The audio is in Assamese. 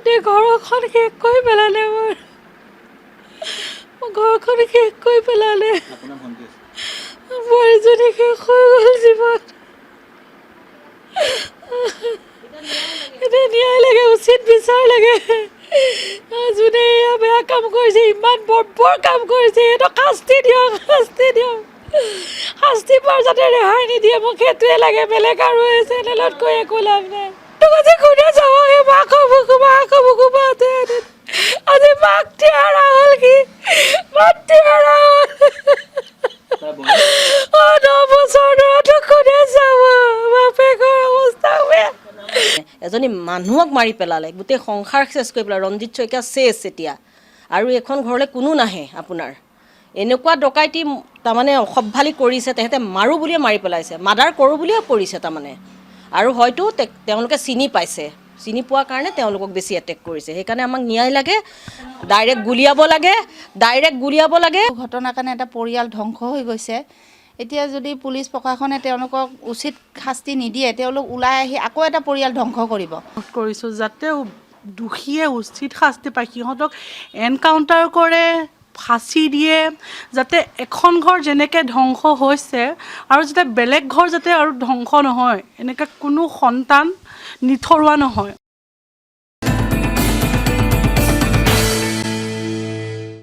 গোটেই ঘৰখন শেষ কৰি পেলালে মোৰ ঘৰখন শেষ কৰি পেলালে বোৱাৰীজনী শেষ হৈ গ'ল জীৱন এতিয়া ন্যায় লাগে উচিত বিচাৰ লাগে যোনে এয়া বেয়া কাম কৰিছে ইমান বৰ কাম কৰিছে সিহঁতক শাস্তি দিয়ক শাস্তি পোৱাৰ যাতে ৰেহাই নিদিয়ে মোক সেইটোৱে লাগে বেলেগ আৰু চেনেলত কৈ একো লাভ নাই তোক আজি কোনে যাব সেই মাকৰ বুকু পাতে আজি মাক তিয়াৰা হ'ল কি মাক তিয়াৰা হ'ল 9 বছৰ ল'ৰাটোক কোনে চাব বাপেকৰ অৱস্থা বেয়া এজনী মানুহক মাৰি পেলালে গোটেই সংসাৰ শেষ কৰি পেলালে ৰঞ্জিত শইকীয়া শেষ এতিয়া আৰু এখন ঘৰলৈ কোনো নাহে আপোনাৰ এনেকুৱা ডকাইতি তাৰমানে অসভ্যালি কৰিছে তেহেঁতে মাৰোঁ বুলিয়ে মাৰি পেলাইছে মাৰ্ডাৰ কৰোঁ বুলিয়ে কৰিছে তাৰমানে আৰু হয়তো তেওঁলোকে চিনি পাইছে চিনি পোৱাৰ কাৰণে তেওঁলোকক বেছি এটেক কৰিছে সেইকাৰণে আমাক ন্যায় লাগে ডাইৰেক্ট গুলিয়াব লাগে ঘটনাৰ কাৰণে এটা পৰিয়াল ধ্বংস হৈ গৈছে এতিয়া যদি পুলিচ প্ৰশাসনে তেওঁলোকক উচিত শাস্তি নিদিয়ে তেওঁলোক ওলাই আহি আকৌ এটা পৰিয়াল ধ্বংস কৰিব কৰিছোঁ যাতে দোষীয়ে উচিত শাস্তি পায় সিহঁতক এনকাউণ্টাৰ কৰে ফাঁচি দিয়ে যাতে এখন ঘৰ যেনেকৈ ধ্বংস হৈছে আৰু যাতে বেলেগ ঘৰ যাতে আৰু ধ্বংস নহয় এনেকৈ কোনো সন্তান নিথৰুৱা নহয়